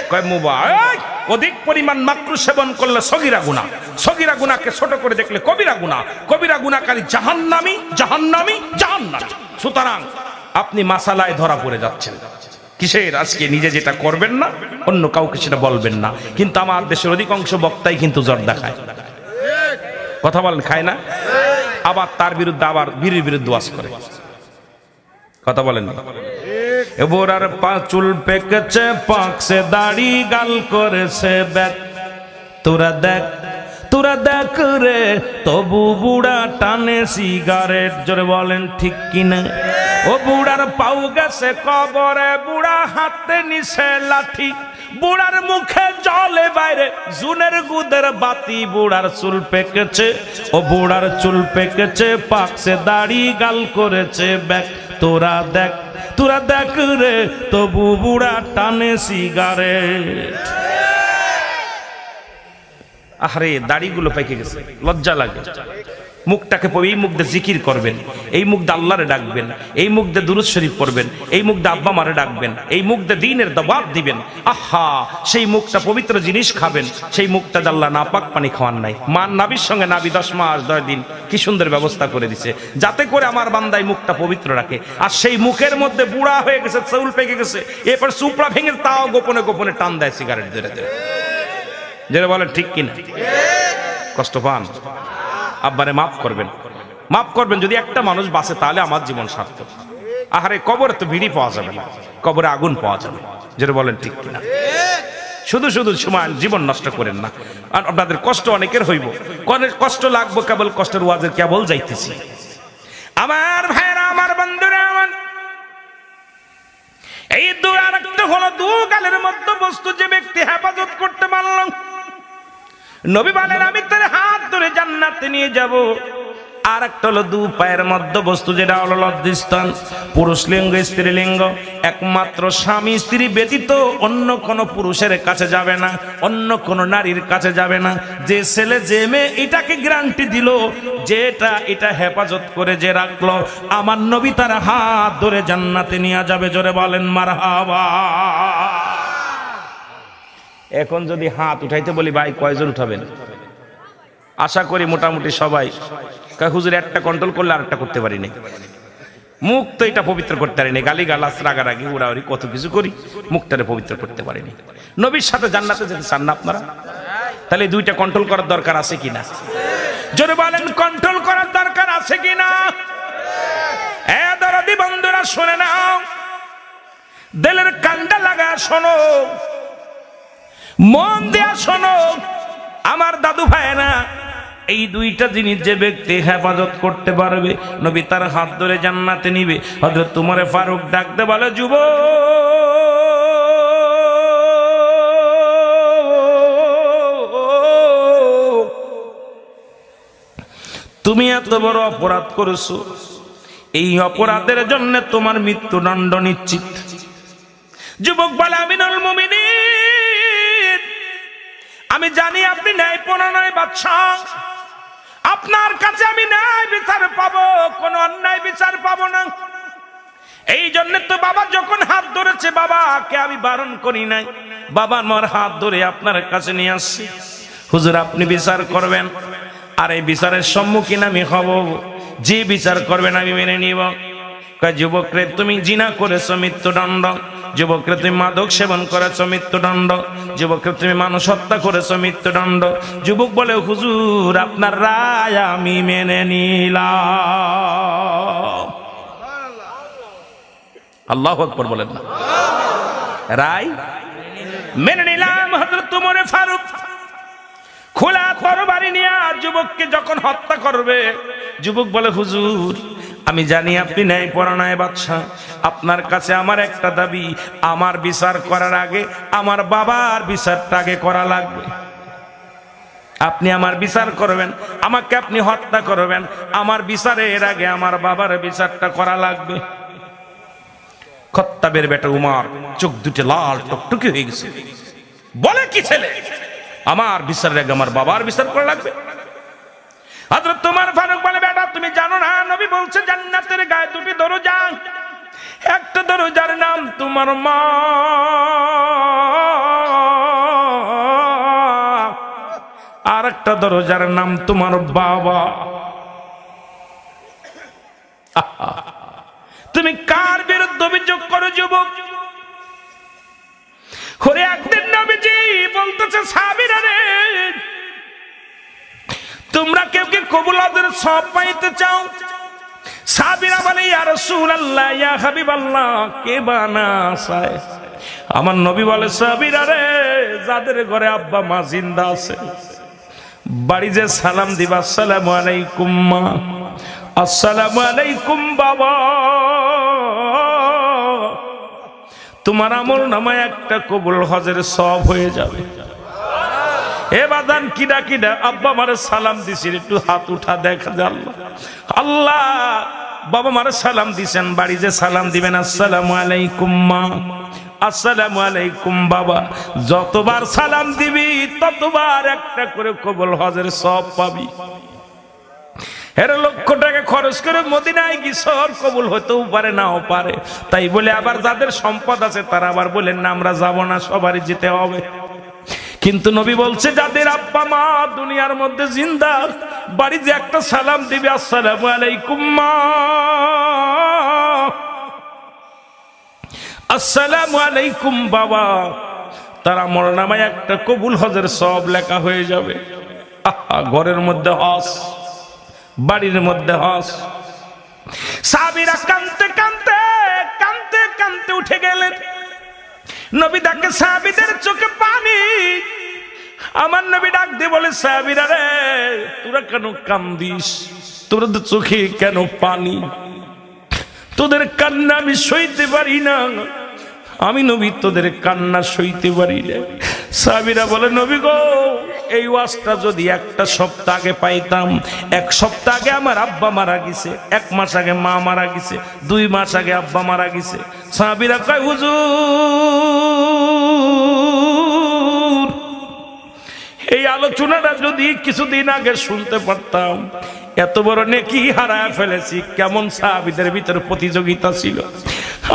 কয় মুবারক, অধিক পরিমাণ মাকরু সেবন করলে সগীরা গুনাহ, সগীরা গুনাহকে ছোট করে দেখলে কবিরা গুনাহ, কবিরা গুনাহকারী জাহান্নামী, জাহান্নামী, জাহান্নামী। সুতরাং আপনি মাসালায় ধরা পড়ে যাচ্ছেন। কিসের? আজকে নিজে যেটা করবেন না, অন্য কাউকে সেটা বলবেন না। কিন্তু আমার দেশের অধিকাংশ বক্তাই কিন্তু জর্দা খায়। কথা বলেন, খায় না? আবার তার বিরুদ্ধে আবার বিড়ির বিরুদ্ধে ওয়াজ করে। কথা বলেন না? এবোরার চুল পেকেছে, পাকছে দাড়ি, গাল করেছে ব্যাক। তোরা দেখ, তোরা দেখ রে, তবু বুড়া টানে সিগারেট। জোরে বলেন ঠিক কিনা? ও বুড়ার পাউ গেছে কবরে, বুড়া হাতে নিছে লাঠি, বুড়ার মুখে জলে বাইরে জুনের গুদের বাতি। বুড়ার চুল পেকেছে, ও বুড়ার চুল পেকেছে, পাকছে দাড়ি, গাল করেছে ব্যাক। তোরা দেখ, তোরা দেখ রে, তবু বুড়া টানে সিগারেট। আরে দাড়িগুলো পেকে গেছে, লজ্জা লাগে। মুখটাকে এই মুখ দিয়ে জিকির করবেন, এই মুখ দিয়ে আল্লাহরে ডাকবেন, এই মুখ দিয়ে দুরূদ শরীফ পড়বেন, এই মুখ দিয়ে আব্বা মারে ডাকবেন, এই মুখ দিয়ে দ্বীনের দাওয়াত দিবেন। আহা, সেই মুখটা পবিত্র জিনিস খাবেন, সেই মুখটা আল্লাহ নাপাক পানি খাওয়ান নাই। মান নাবির সঙ্গে নাবি 10 মাস 10 দিন কি সুন্দর ব্যবস্থা করে দিছে, যাতে করে আমার বান্দাই মুখটা পবিত্র রাখে। আর সেই মুখের মধ্যে বুড়া হয়ে গেছে, চুল পেকে গেছে, এরপর সুপড়া ভেঙে তাও গোপনে গোপনে টান দেয় সিগারেট ধরে ধরে। যেটা বলেন ঠিক কিনা? কষ্ট পান? আব্বারে মাফ করবেন, মাফ করবেন। যদি একটা মানুষ বাঁচে তাহলে আমার জীবন সার্থক। আহারে কবরে তো বিড়ি পাওয়া যাবে না, কবরে আগুন পাওয়া যাবে। যেটা বলেন ঠিক কিনা? শুধু শুধু সময় জীবন নষ্ট করেন না। আর আপনাদের কষ্ট অনেকের হইব, কষ্ট লাগবে, কেবল কষ্টের ওয়াজের কেবল যাইতেছি। আমার ভাইরা, আমার বন্ধুরা, আমার এই আর একটা হলো দুগালের মধ্যে বস্তু যে ব্যক্তি হেফাজত করতে পারল, নবী বলেন আমি তার হাত ধরে জান্নাতে নিয়ে যাব। আর একটা হলো দু পায়ের মধ্যে বস্তু, যেটা হলো লজ্জাস্থান। পুরুষ লিঙ্গ স্ত্রীলিঙ্গ একমাত্র স্বামী স্ত্রী ব্যতীত অন্য কোন পুরুষের কাছে যাবে না, অন্য কোন নারীর কাছে যাবে না। যে ছেলে যে মেয়ে এটাকে গ্যারান্টি দিল, যেটা এটা হেফাজত করে যে রাখলো, আমার নবী তার হাত ধরে জান্নাতে নিয়ে যাবে। জোরে বলেন মারহাবা। এখন যদি হাত উঠাইতে বলি, ভাই কয়জন উঠাবেন? আশা করি মোটামুটি সবাই। হুজুর একটা কন্ট্রোল করলে আরেকটা করতে পারি না, মুখ তো এটা পবিত্র করতে পারিনি, গালি গালাস রাগারাগি উড়াউড়ি কত কিছু করি, মুখটারে পবিত্র করতে পারিনি। নবীর সাথে জান্নাতে যেতে চান না আপনারা? তাহলে দুইটা কন্ট্রোল করার দরকার আছে কিনা? জোরে বলেন, কন্ট্রোল করার দরকার আছে কিনা? এ দরদি বন্ধুরা শুনে নাও, দিলের কান্ডা লাগা শোনো, মন দিয়া শোনো আমার দাদু ভাইরা। এই দুইটা জিনিস যে ব্যক্তি হেফাজত করতে পারবে, নবী তার হাত ধরে জান্নাতে নিবে। হযরত উমর ফারুক ডাকতে বলে, যুব তুমি এত বড় অপরাধ করেছো, এই অপরাধের জন্য তোমার মৃত্যুদণ্ড নিশ্চিত। যুবক বলে, আমিনুল মুমিনিন, আমি জানি আপনি ন্যায়পরায়ণ নয় বাদশাহ, আপনার কাছে আমি ন্যায় বিচার পাবো, কোন অন্যায় বিচার পাবো না। এই জন্য তো বাবা যখন হাত ধরেছে, বাবাকে আমি বারণ করি নাই, বাবা আমার হাত ধরে আপনার কাছে নিয়ে আসছি। হুজুর আপনি বিচার করবেন, আর এই বিচারের সম্মুখীন আমি হব, যে বিচার করবেন আমি মেনে নিব। যুবকরে তুমি জিনা করেছো, মৃত্যুদণ্ড। যুবকরে তুমি মাদক সেবন করেছো, মৃত্যুদণ্ড। যুবকরে তুমি মানুষ হত্যা করেছো, মৃত্যুদণ্ড। যুবক বলে, হুজুর আপনার রায় আমি মেনে নিলাম। আল্লাহু আকবার বলেন না? রায় মেনে নিলাম। হযরত উমর ফারুক খোলা তরবারি নিয়ে যুবককে যখন হত্যা করবে, যুবক বলে, হুজুর আমি জানি আপনি ন্যায়পরায়ণ বাদশাহ, আপনার কাছে আমার একটা দাবি, আমার বিচার করার আগে আমার বাবার বিচারটা আগে করা লাগবে। আপনি আমার বিচার করবেন, আমাকে আপনি হত্যা করবেন, আমার বিচারের আগে আমার বাবার বিচারটা করা লাগবে। খত্তাবের বেটা উমর চোখ দুটো লাল টকটকে হয়ে গেছে, বলে, কি ছেলে, আমার বিচারের আগে আমার বাবার বিচার করা লাগবে? হযরত উমর ফারুক বলে, বেটা তুমি জানো না, নবী বলছে জান্নাতের গায়ে দুটি দরজা, একটা দরজার নাম তোমার মা, আর একটা দরজার নাম তোমার বাবা। তুমি কার বিরুদ্ধে অভিযোগ করো যুবক? ওরে একদিন নবীজি বলতেছে, সাহাবীরা রে, তোমরা কেউ কি কবুলাতের সওয়াব পাইতে চাও? সাহাবীরা বলে, ইয়া রাসূলুল্লাহ, ইয়া হাবিবাল্লাহ, কে বানা চায়? আমার নবী বলে, সাহাবীরা রে, যাদের ঘরে আব্বা মা জিন্দা আছে, বাড়ি যে সালাম দিবা, আসসালামু আলাইকুম মা, আসসালামু আলাইকুম বাবা, তোমার আমল নামায় একটা কবুল হজের সওয়াব হয়ে যাবে। এ বাদান কিডা কিডা আব্বা মারে সালাম দিছিল, একটু হাত উঠা দেখা যায়। আল্লাহ, বাবা মারে সালাম দিছেন, বাড়ি যে সালাম দিবেন, আসসালামু আলাইকুম মা, আসসালামু আলাইকুম বাবা, যতবার সালাম দিবি ততবার একটা করে কবুল হজের সওয়াব পাবি। এর লক্ষ টাকা খরচ করে মদিনায় গিয়েছর, কবুল হতেও পারে নাও পারে। তাই বলে আবার যাদের সম্পদ আছে তারা আবার বলেন না আমরা যাব না, সবারই যেতে হবে। কিন্তু নবী বলছে, যাদের আব্বা মা দুনিয়ার মধ্যে জিন্দা, বাড়ি যে একটা সালাম দিবে, আসসালামু আলাইকুম মা, আসসালামু আলাইকুম বাবা, তার আমলনামায় একটা কবুল হজের সওয়াব লেখা হয়ে যাবে। ঘরের মধ্যে হজ, বাড়ির মধ্যে হজ। সাহাবীরা কাঁদতে কাঁদতে কাঁদতে কাঁদতে উঠে গেলেন। নবী ডাকে সাহাবীদের চোখে পানি। আমার নবী ডাক দিয়ে বলে, সাহাবীরা রে, তোরা কেন কান্দিস? তোদের চোখে কেন পানি? তোদের কান্না আমি সইতে পারি না। আমি নবী তোদের কান্না সইতে পারি না। সাহাবীরা বলে, নবী গো, এই ওয়াজটা যদি একটা সপ্তাহ আগে পাইতাম। এক সপ্তাহ আগে আমার আব্বা মারা গেছে, 1 মাস আগে মা মারা গেছে, 2 মাস আগে আব্বা মারা গেছে। সাহাবীরা কয়, হুজুর, এই আলোচনাটা যদি কিছুদিন আগে শুনতে পারতাম। এত বড় নেকি হারায় ফেলেছি। কেমন সাহাবীদের ভিতরে প্রতিযোগিতা ছিল।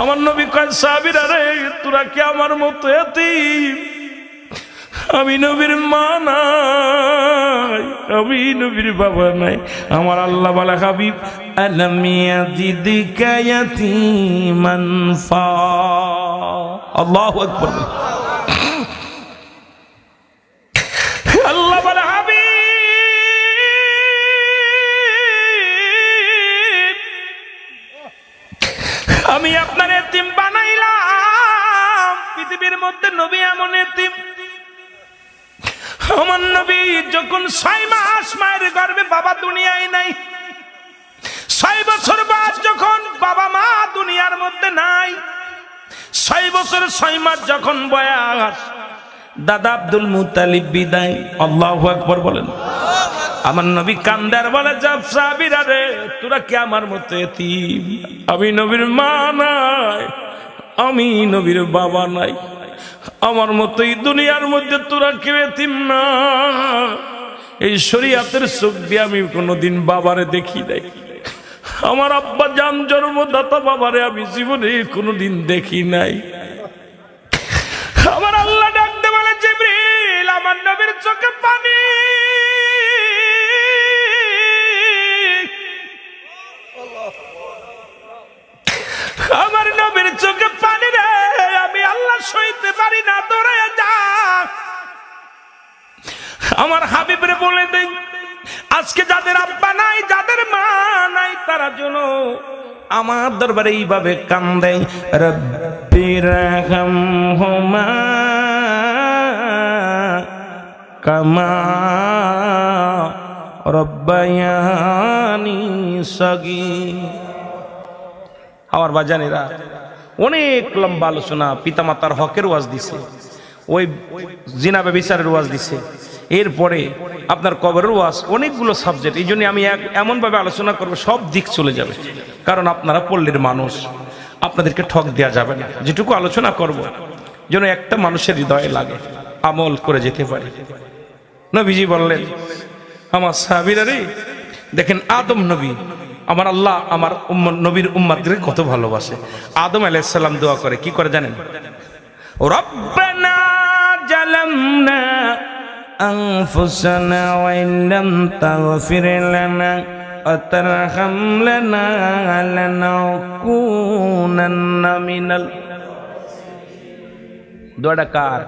আমার নবী কয়, সাহাবীরা রে, তোরা কি আমার মতো এতিম? আমি নবীর মা নাই, আমি নবীর বাবা নাই। আমার আল্লাহ বলে, হাবিব, আলাম ইয়াজিদকা ইয়াতীমান ফা। আল্লাহু আকবার। আল্লাহ বলে, হাবিব, আমি আপনার এতিম বানাইলাম। পৃথিবীর মধ্যে নবী এমন এতিম। আমার নবী যখন 6 মাস মায়ের গর্ভে, বাবা দুনিয়ায় নাই। 6 বছর বাদ যখন বাবা মা দুনিয়ার মধ্যে নাই, 6 বছর 6 মাস যখন বয়স, দাদা আব্দুল মুত্তালিব বিদায়। আল্লাহু আকবার বলেন। আমার নবী কান্দার বলে, যাব সাহাবীরা রে, তোরা কি আমার মতো এতিম? আমি নবীর মা নাই, আমি নবীর বাবা নাই। আমার মতো এই দুনিয়ার মধ্যে তোরা কেউ এতিম না। এই শরীয়তের চোখ দিয়ে আমি কোনোদিন বাবারে দেখি নাই। আমার আব্বা জান জন্মদাতা বাবারে আমি জীবনে কোনোদিন দেখি নাই। আমার আল্লাহ ডাকতে বলে, জিবরিল, আমার নবীর চোখে পানি। আমার নবীর চোখে পানি রে, আমি আল্লাহ সইতে পারি না, দৌড়ে যা। আমার হাবিবরে বলে দেন, আজকে যাদের আব্বা নাই, যাদের মা নাই, তারা যেন আমার দরবারে এইভাবে কান্দে, রব্বি রহমহুমা কামা রব্বায়ানি সগীর। আমার বাজানেরা, অনেক লম্বা আলোচনা। পিতামাতার হকের ওয়াজ দিছে, ওই জিনা ব্যভিচারের ওয়াজ দিছে, এরপরে আপনার কবরের ওয়াজ, অনেকগুলো সাবজেক্ট। এই জন্য আমি এমনভাবে আলোচনা করবো, সব দিক চলে যাবে। কারণ আপনারা পল্লীর মানুষ, আপনাদেরকে ঠক দেওয়া যাবে না। যেটুকু আলোচনা করব যেন একটা মানুষের হৃদয়ে লাগে, আমল করে যেতে পারি। নবীজি বললেন, আমার সাহাবীরা রে, দেখেন আদম নবী, আমার আল্লাহ আমার নবীর উম্মতদের কত ভালোবাসে। আদম আলাইহিস সালাম দোয়া করে, কি করে জানেন? রব্বানা জালামনা আনফুসানা ওয়া ইল্লাম তাগফির লানা ওয়া তারহামনা লানাকুনান্না মিনাল। দোয়াটা কার?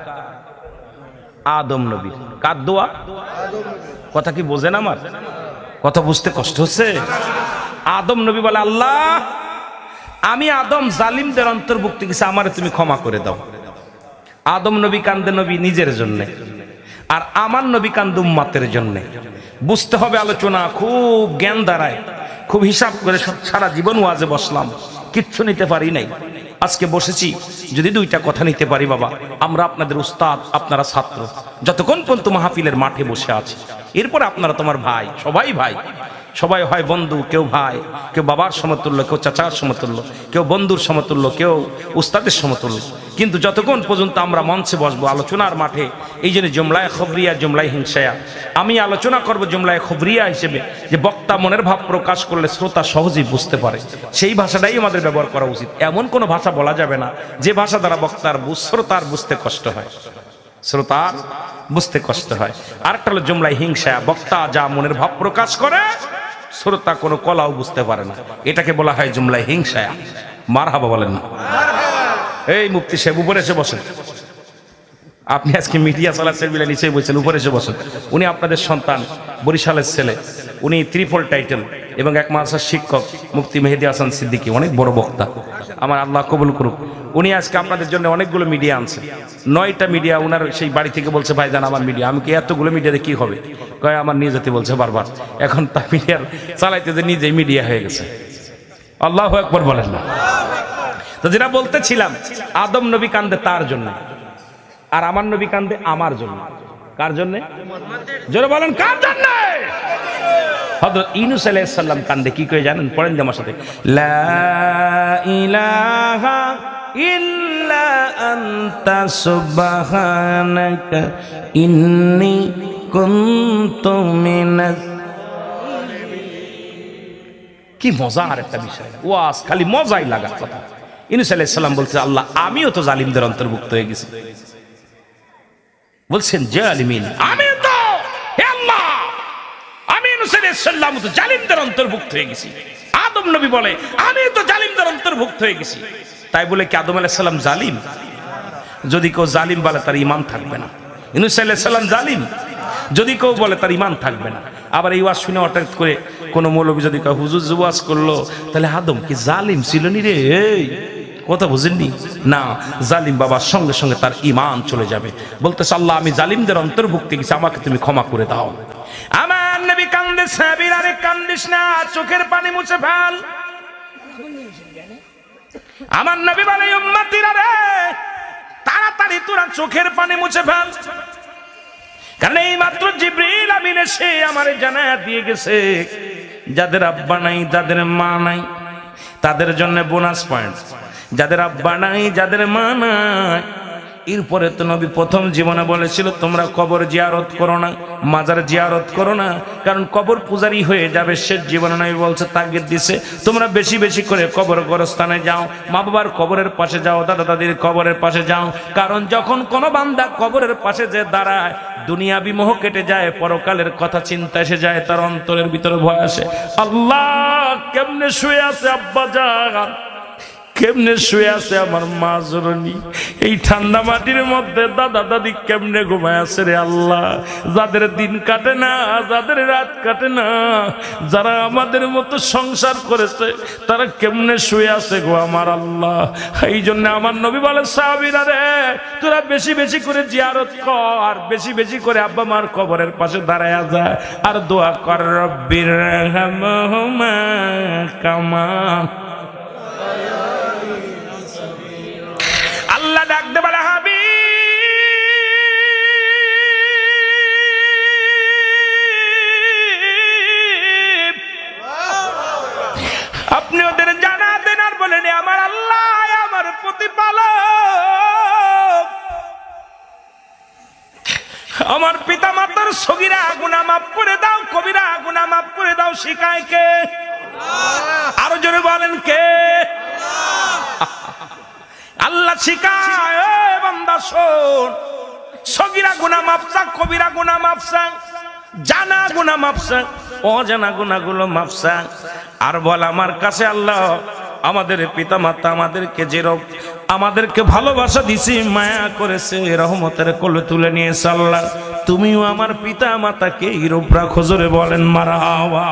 আদম নবী। কার দোয়া? কথা কি বোঝেন? আমার কথা বুঝতে কষ্ট হচ্ছে? আদম নবী বলে, আল্লাহ, আমি আদম জালিমদের অন্তর্ভুক্ত কিছু, আমারে তুমি ক্ষমা করে দাও। আদম নবী কান্দে নবী নিজের জন্য, আর আমার নবী কান্দে উম্মতের জন্য। বুঝতে হবে আলোচনা খুব জ্ঞান দ্বারায়, খুব হিসাব করে। সারা জীবন ওয়াজে বসলাম, কিচ্ছু নিতে পারি নাই। আজকে বসেছি, যদি 2টা কথা নিতে পারি। বাবা, আমরা আপনাদের উস্তাদ, আপনারা ছাত্র। যতক্ষণ পর্যন্ত মাহফিলের মাঠে বসে আছি, এরপর আপনারা তোমার ভাই, সবাই ভাই, সবাই হয় বন্ধু। কেউ ভাই, কেউ বাবার সমতুল্য, কেউ চাচার সমতুল্য, কেউ বন্ধুর সমতুল্য, কেউ উস্তাদের সমতুল্য। কিন্তু যতক্ষণ পর্যন্ত আমরা মঞ্চে বসবো আলোচনার মাঠে, এই জন্য জুমলায় খবরিয়া, জুমলায় হিংসায়া। আমি আলোচনা করব জুমলায় খবরিয়া হিসেবে, যে বক্তা মনের ভাব প্রকাশ করলে শ্রোতা সহজেই বুঝতে পারে। সেই ভাষাটাই আমাদের ব্যবহার করা উচিত। এমন কোনো ভাষা বলা যাবে না যে ভাষা দ্বারা বক্তার শ্রোতার বুঝতে কষ্ট হয়, শ্রোতার বুঝতে কষ্ট হয়। আরেকটা হলো জুমলায় হিংসা, বক্তা যা মনের ভাব প্রকাশ করে শ্রোতা কোনো কলাও বুঝতে পারে না, এটাকে বলা হয় জুমলায় হিংসা। মারহাবা বলেন না? এই মুফতি সাহেব, উপরে এসে বসেন। আপনি আজকে মিডিয়া চালাচ্ছেন বলে নিচেই বলছেন, উপরে এসে বসেন। উনি আপনাদের সন্তান, বরিশালের ছেলে। উনি ত্রিপল টাইটেল এবং 1 মাদ্রাসার শিক্ষক, মুফতি মেহেদী হাসান সিদ্দিকী, অনেক বড় বক্তা। আমার আল্লাহ কবুল করুক। উনি আজকে আপনাদের জন্য অনেকগুলো মিডিয়া আনছে, 9টা মিডিয়া উনার সেই বাড়ি থেকে বলছে ভাইজান আমার মিডিয়া। আমি কি এতগুলো মিডিয়াতে কি হবে? কয় আমার নিয়ে যেতে বলছে বারবার। এখন তার মিডিয়ার চালাইতে যে নিজেই মিডিয়া হয়ে গেছে। আল্লাহু আকবার বলেন না। তো যেটা বলতেছিলাম, আদম নবী কান্দে তার জন্য, আর আমার নবী কান্দে আমার জন্য। কার জন্য? জোরে বলেন কার জন্য? হযরত ইউনূস আলাইহিস সালাম কান্দে কি করে জানেন? পড়েন আমার সাথে, লা ইলাহা ইল্লা আনতা সুবহানাকা ইন্নী কুনতু মিনাজ। কি মজার একটা বিষয়, ওয়াজ খালি মজাই লাগার কথা। ইউনূস আলাইহিস সালাম বলছে আল্লাহ আমিও তো জালিমদের অন্তর্ভুক্ত হয়ে গেছি। বলছেন জালিমিন, আমিও তো, হে আল্লাহ আমি ইউনূস আলাইহিস সালাম তো জালিমদের অন্তর্ভুক্ত হয়ে গেছি। আদম নবী বলে আমি তো জালিমদের অন্তর্ভুক্ত হয়ে গেছি। তাই বলে কি আদম আলাইহিস সালাম জালিম? যদি কেউ জালিম বলে তার ঈমান থাকবে না। ইউনূস আলাইহিস সালাম জালিম? যদি কেউ বলে তার ঈমান থাকবে না। আবার এই ওয়াজ শুনে হঠাৎ করে কোন মৌলবী যদি কয় হুজুর যে ওয়াজ করলো তাহলে আদম কি জালিম ছিল নি রে? এই কথা বুঝেননি না, জালিম বাবার সঙ্গে সঙ্গে তার ঈমান চলে যাবে। বলতেছে আল্লাহ আমি জালিমদের অন্তর্ভুক্ত গেছি, আমাকে তুমি ক্ষমা করে দাও। আমার নবী কান্দে, সাহাবীরা আরে কান্দিস না, চোখের পানি মুছে ফেল। আমার নবী বলে উম্মতিরা রে তাড়াতাড়ি তোরা চোখের পানি মুছে ফেল, কারণ এই মাত্র জিবরিল আমিন এসে আমারে জানায়া দিয়ে গেছে যাদের আব্বা নাই যাদের মা নাই তাদের জন্য বোনাস পয়েন্ট। যাদের আব্বা নাই যাদের মা নাই, এরপরে তো নবী প্রথম জীবনে বলেছিল তোমরা কবর জিয়ারত করো না, মাজার জিয়ারত করো না, কারণ কবর পূজারি হয়ে যাবে। শেষ জীবনে নবী বলছে তাগিদ দিছে তোমরা বেশি বেশি করে কবর গোরস্থানে যাও, মা বাবার কবরের পাশে যাও, দাদা দাদির কবরের পাশে যাও। কারণ যখন কোনো বান্দা কবরের পাশে যে দাঁড়ায় দুনিয়াবি মোহ কেটে যায়, পরকালের কথা চিন্তা এসে যায়, তার অন্তরের ভিতরে ভয় আসে। আল্লাহ কেমনে শুয়ে আছে আব্বা জান, কেমনে শুয়ে আছে আমার মা জননী, এই ঠান্ডা মাটির মধ্যে দাদা দাদি কেমনে ঘুমায় আছে রে আল্লাহ। যাদের দিন কাটে না, যাদের রাত কাটে না, যারা আমাদের মতো সংসার করেছে তারা কেমনে শুয়ে আছে গো আমার আল্লাহ। এই জন্য আমার নবী বলে সাহাবীরা রে তোরা বেশি বেশি করে জিয়ারত কর, বেশি বেশি করে আব্বা মার কবরের পাশে দাঁড়ায়া যা, আর দোয়া কর রব্বির রহমহুমা কামা। আল্লাহ ডাক দে বলে হাবিব আপনি ওদের জানা দেন আর বলেন আমার আল্লাহ আমার প্রতিপালক, আমার পিতা মাতার সগীরা গুনাহ মাফ করে দাও, কবিরা গুনাহ মাফ করে দাও। শিখায় কে? আরো জোরে বলেন কে? আল্লাহ শিখায় বান্দা শোন, সগীরা গুনাহ মাফ চা, কবিরা গুনাহ মাফ চা, জানা গুনাহ মাফ চা, অজানা গুনাহগুলো মাফ চা, আর বল আমার কাছে আল্লাহ আমাদের পিতা মাতা আমাদেরকে যেরকম আমাদেরকে ভালোবাসা দিছি, মায়া করেছে, রহমতের কোলে তুলে নিয়েছে, আল্লাহ তুমিও আমার পিতা মাতাকে এইরূপ রাখো। জোরে বলেন মারহাবা।